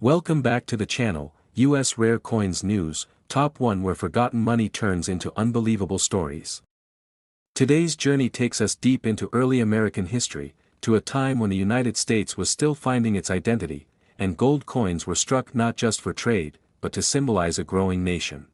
Welcome back to the channel, US Rare Coins News, Top 1 where forgotten money turns into unbelievable stories. Today's journey takes us deep into early American history, to a time when the United States was still finding its identity, and gold coins were struck not just for trade, but to symbolize a growing nation.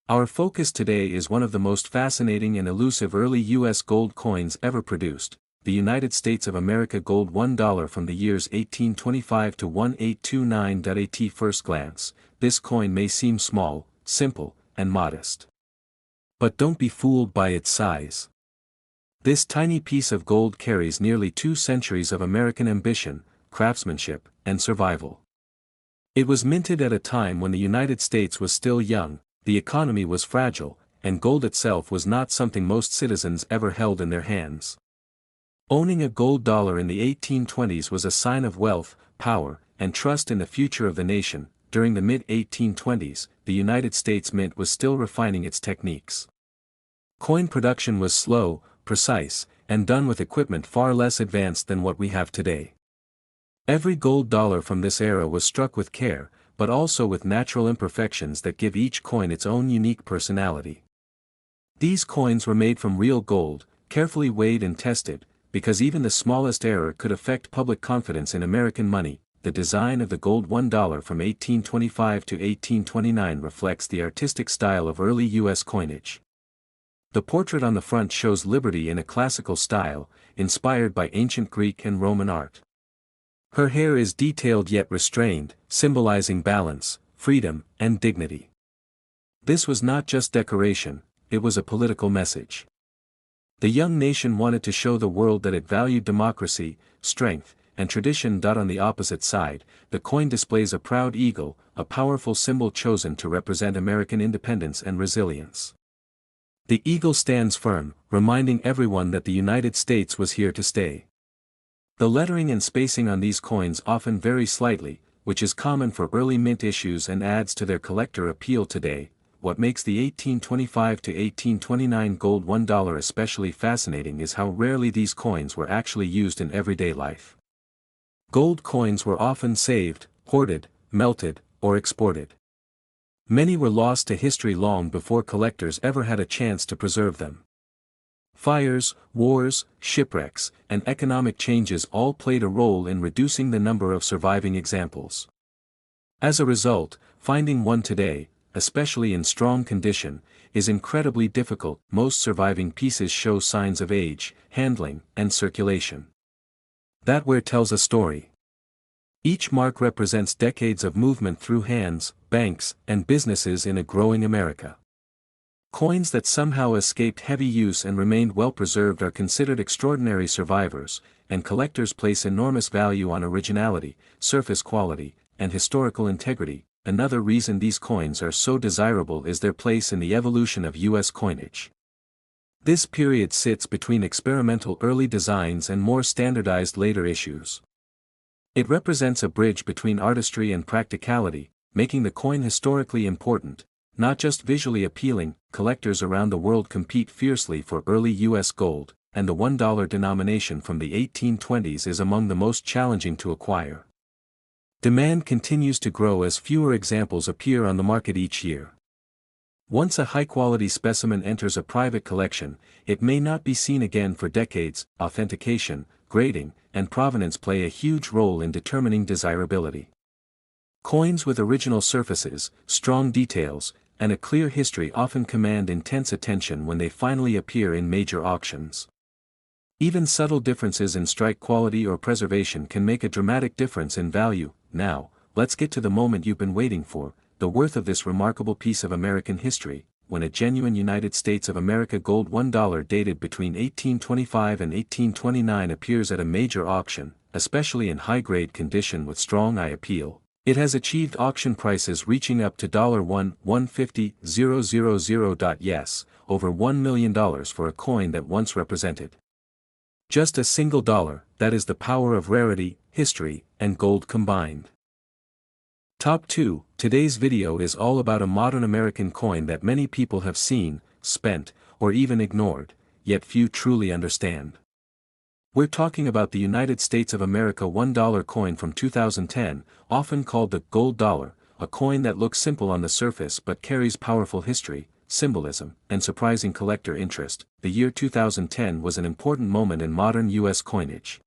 Our focus today is one of the most fascinating and elusive early US gold coins ever produced, the United States of America gold $1 from the years 1825 to 1829. At first glance, this coin may seem small, simple, and modest. But don't be fooled by its size. This tiny piece of gold carries nearly 2 centuries of American ambition, craftsmanship, and survival. It was minted at a time when the United States was still young, the economy was fragile, and gold itself was not something most citizens ever held in their hands. Owning a gold dollar in the 1820s was a sign of wealth, power, and trust in the future of the nation. During the mid-1820s, the United States Mint was still refining its techniques. Coin production was slow, precise, and done with equipment far less advanced than what we have today. Every gold dollar from this era was struck with care, but also with natural imperfections that give each coin its own unique personality. These coins were made from real gold, carefully weighed and tested, because even the smallest error could affect public confidence in American money. The design of the gold $1 from 1825 to 1829 reflects the artistic style of early U.S. coinage. The portrait on the front shows liberty in a classical style, inspired by ancient Greek and Roman art. Her hair is detailed yet restrained, symbolizing balance, freedom, and dignity. This was not just decoration, it was a political message. The young nation wanted to show the world that it valued democracy, strength, and tradition. On the opposite side, the coin displays a proud eagle, a powerful symbol chosen to represent American independence and resilience. The eagle stands firm, reminding everyone that the United States was here to stay. The lettering and spacing on these coins often vary slightly, which is common for early mint issues and adds to their collector appeal today. What makes the 1825 to 1829 gold $1 especially fascinating is how rarely these coins were actually used in everyday life. Gold coins were often saved, hoarded, melted, or exported. Many were lost to history long before collectors ever had a chance to preserve them. Fires, wars, shipwrecks, and economic changes all played a role in reducing the number of surviving examples. As a result, finding one today, especially in strong condition, is incredibly difficult. Most surviving pieces show signs of age, handling, and circulation. That wear tells a story. Each mark represents decades of movement through hands, banks, and businesses in a growing America. Coins that somehow escaped heavy use and remained well preserved are considered extraordinary survivors, and collectors place enormous value on originality, surface quality, and historical integrity. Another reason these coins are so desirable is their place in the evolution of U.S. coinage. This period sits between experimental early designs and more standardized later issues. It represents a bridge between artistry and practicality, making the coin historically important, not just visually appealing. Collectors around the world compete fiercely for early U.S. gold, and the $1 denomination from the 1820s is among the most challenging to acquire. Demand continues to grow as fewer examples appear on the market each year. Once a high-quality specimen enters a private collection, it may not be seen again for decades. Authentication, grading, and provenance play a huge role in determining desirability. Coins with original surfaces, strong details, and a clear history often command intense attention when they finally appear in major auctions. Even subtle differences in strike quality or preservation can make a dramatic difference in value. Now, let's get to the moment you've been waiting for, the worth of this remarkable piece of American history. When a genuine United States of America gold $1 dated between 1825 and 1829 appears at a major auction, especially in high-grade condition with strong eye appeal, it has achieved auction prices reaching up to $1,150,000. Yes, over $1 million for a coin that once represented just a single dollar. That is the power of rarity, history, and gold combined. Top 2. Today's video is all about a modern American coin that many people have seen, spent, or even ignored, yet few truly understand. We're talking about the United States of America $1 coin from 2010, often called the gold dollar, a coin that looks simple on the surface but carries powerful history, symbolism, and surprising collector interest. The year 2010 was an important moment in modern U.S. coinage.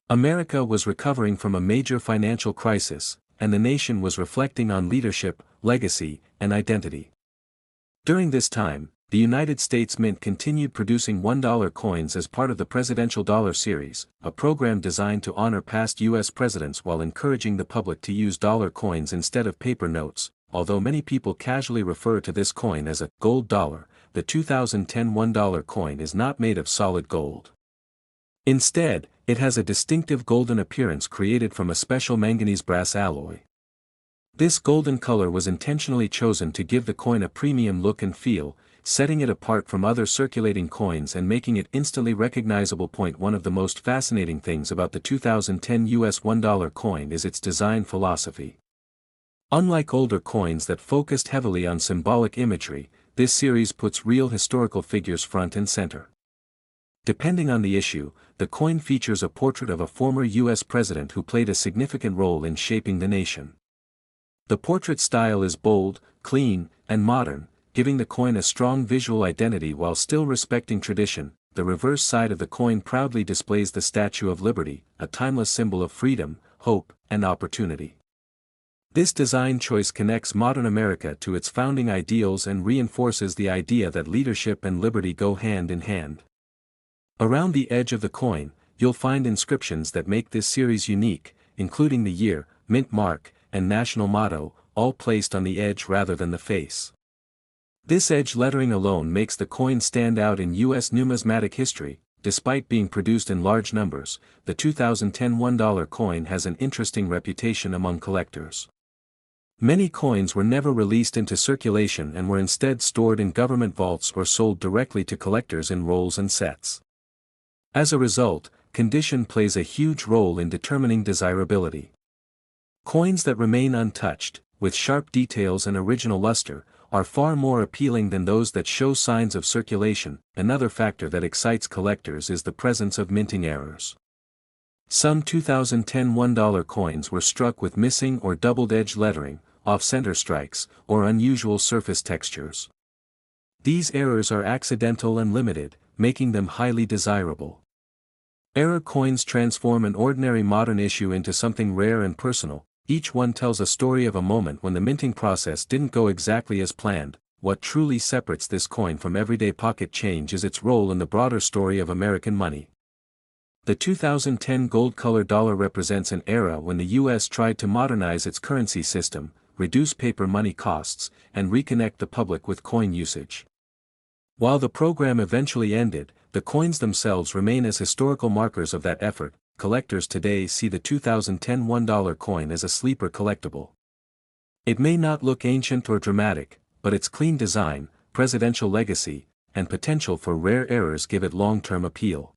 America was recovering from a major financial crisis, and the nation was reflecting on leadership, legacy, and identity. During this time, the United States Mint continued producing $1 coins as part of the Presidential Dollar Series, a program designed to honor past U.S. presidents while encouraging the public to use dollar coins instead of paper notes. Although many people casually refer to this coin as a gold dollar, the 2010 $1 coin is not made of solid gold. Instead, it has a distinctive golden appearance created from a special manganese brass alloy. This golden color was intentionally chosen to give the coin a premium look and feel, setting it apart from other circulating coins and making it instantly recognizable. One of the most fascinating things about the 2010 US $1 coin is its design philosophy. Unlike older coins that focused heavily on symbolic imagery, this series puts real historical figures front and center. Depending on the issue, the coin features a portrait of a former U.S. president who played a significant role in shaping the nation. The portrait style is bold, clean, and modern, giving the coin a strong visual identity while still respecting tradition. The reverse side of the coin proudly displays the Statue of Liberty, a timeless symbol of freedom, hope, and opportunity. This design choice connects modern America to its founding ideals and reinforces the idea that leadership and liberty go hand in hand. Around the edge of the coin, you'll find inscriptions that make this series unique, including the year, mint mark, and national motto, all placed on the edge rather than the face. This edge lettering alone makes the coin stand out in U.S. numismatic history. Despite being produced in large numbers, the 2010 $1 coin has an interesting reputation among collectors. Many coins were never released into circulation and were instead stored in government vaults or sold directly to collectors in rolls and sets. As a result, condition plays a huge role in determining desirability. Coins that remain untouched, with sharp details and original luster, are far more appealing than those that show signs of circulation. Another factor that excites collectors is the presence of minting errors. Some 2010 $1 coins were struck with missing or doubled-edged lettering, off-center strikes, or unusual surface textures. These errors are accidental and limited, making them highly desirable. Error coins transform an ordinary modern issue into something rare and personal. Each one tells a story of a moment when the minting process didn't go exactly as planned. What truly separates this coin from everyday pocket change is its role in the broader story of American money. The 2010 gold-colored dollar represents an era when the U.S. tried to modernize its currency system, reduce paper money costs, and reconnect the public with coin usage. While the program eventually ended, the coins themselves remain as historical markers of that effort. Collectors today see the 2010 $1 coin as a sleeper collectible. It may not look ancient or dramatic, but its clean design, presidential legacy, and potential for rare errors give it long-term appeal.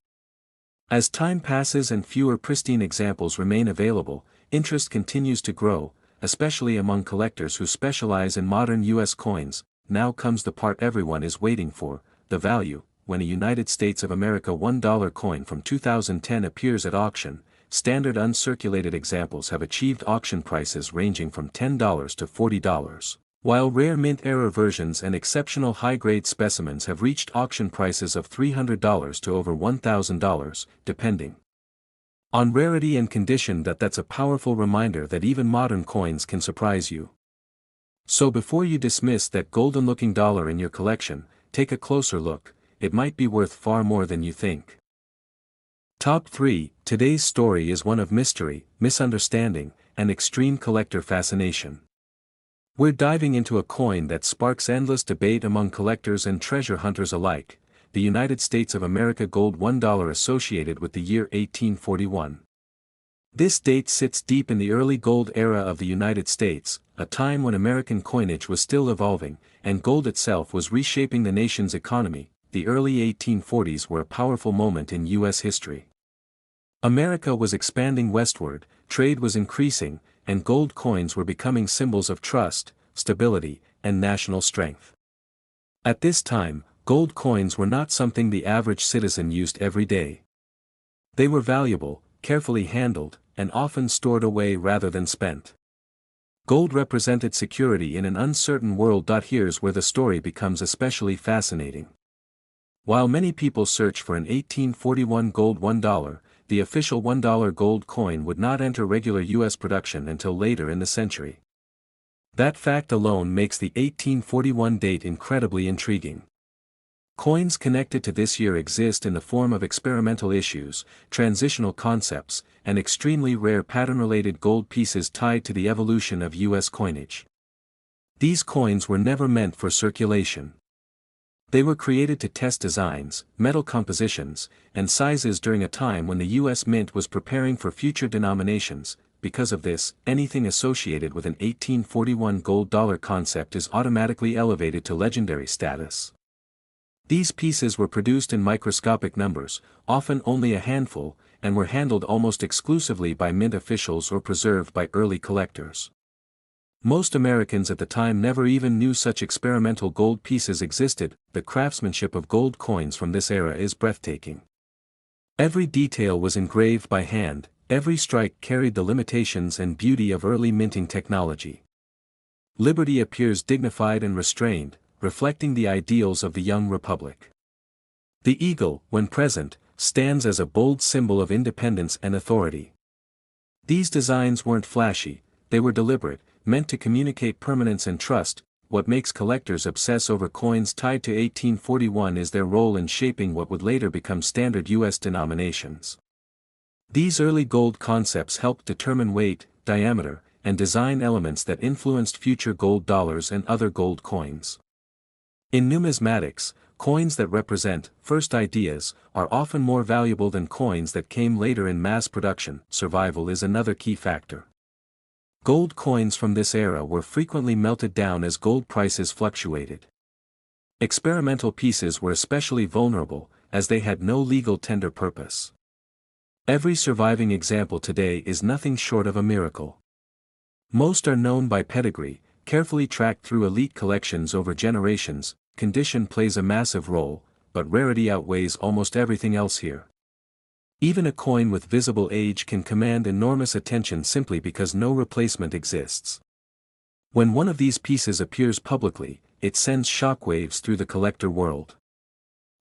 As time passes and fewer pristine examples remain available, interest continues to grow, especially among collectors who specialize in modern U.S. coins. Now comes the part everyone is waiting for, the value. When a United States of America $1 coin from 2010 appears at auction, standard uncirculated examples have achieved auction prices ranging from $10 to $40, while rare mint error versions and exceptional high-grade specimens have reached auction prices of $300 to over $1,000, depending on rarity and condition. That's a powerful reminder that even modern coins can surprise you. So before you dismiss that golden-looking dollar in your collection, take a closer look. It might be worth far more than you think. Top 3. Today's story is one of mystery, misunderstanding, and extreme collector fascination. We're diving into a coin that sparks endless debate among collectors and treasure hunters alike, the United States of America gold $1 associated with the year 1841. This date sits deep in the early gold era of the United States, a time when American coinage was still evolving, and gold itself was reshaping the nation's economy. The early 1840s were a powerful moment in U.S. history. America was expanding westward, trade was increasing, and gold coins were becoming symbols of trust, stability, and national strength. At this time, gold coins were not something the average citizen used every day. They were valuable, carefully handled, and often stored away rather than spent. Gold represented security in an uncertain world. Here's where the story becomes especially fascinating. While many people search for an 1841 gold $1, the official $1 gold coin would not enter regular U.S. production until later in the century. That fact alone makes the 1841 date incredibly intriguing. Coins connected to this year exist in the form of experimental issues, transitional concepts, and extremely rare pattern-related gold pieces tied to the evolution of U.S. coinage. These coins were never meant for circulation. They were created to test designs, metal compositions, and sizes during a time when the U.S. Mint was preparing for future denominations. Because of this, anything associated with an 1841 gold dollar concept is automatically elevated to legendary status. These pieces were produced in microscopic numbers, often only a handful, and were handled almost exclusively by mint officials or preserved by early collectors. Most Americans at the time never even knew such experimental gold pieces existed. The craftsmanship of gold coins from this era is breathtaking. Every detail was engraved by hand, every strike carried the limitations and beauty of early minting technology. Liberty appears dignified and restrained, reflecting the ideals of the young republic. The eagle, when present, stands as a bold symbol of independence and authority. These designs weren't flashy, they were deliberate, meant to communicate permanence and trust. What makes collectors obsess over coins tied to 1841 is their role in shaping what would later become standard U.S. denominations. These early gold concepts helped determine weight, diameter, and design elements that influenced future gold dollars and other gold coins. In numismatics, coins that represent first ideas are often more valuable than coins that came later in mass production. Survival is another key factor. Gold coins from this era were frequently melted down as gold prices fluctuated. Experimental pieces were especially vulnerable, as they had no legal tender purpose. Every surviving example today is nothing short of a miracle. Most are known by pedigree, carefully tracked through elite collections over generations. Condition plays a massive role, but rarity outweighs almost everything else here. Even a coin with visible age can command enormous attention simply because no replacement exists. When one of these pieces appears publicly, it sends shockwaves through the collector world.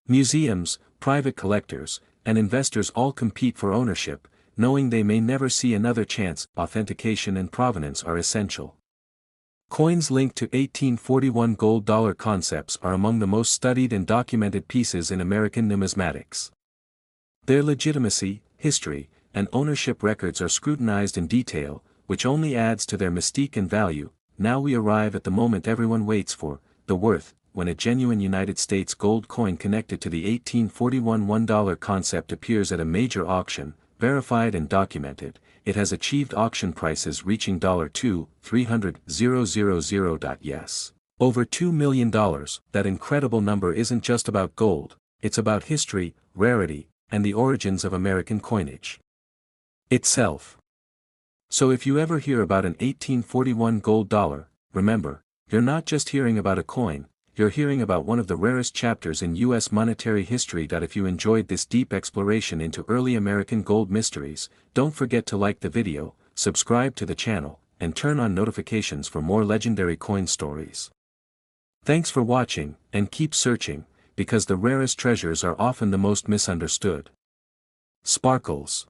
Museums, private collectors, and investors all compete for ownership, knowing they may never see another chance. Authentication and provenance are essential. Coins linked to 1841 gold dollar concepts are among the most studied and documented pieces in American numismatics. Their legitimacy, history, and ownership records are scrutinized in detail, which only adds to their mystique and value. Now we arrive at the moment everyone waits for, the worth, when a genuine United States gold coin connected to the 1841 $1 concept appears at a major auction, verified and documented. It has achieved auction prices reaching $2,300,000. Yes. Over $2 million. That incredible number isn't just about gold, it's about history, rarity, and the origins of American coinage itself. So if you ever hear about an 1841 gold dollar, remember, you're not just hearing about a coin, you're hearing about one of the rarest chapters in U.S. monetary history. If you enjoyed this deep exploration into early American gold mysteries, don't forget to like the video, subscribe to the channel, and turn on notifications for more legendary coin stories. Thanks for watching, and keep searching, because the rarest treasures are often the most misunderstood. Sparkles.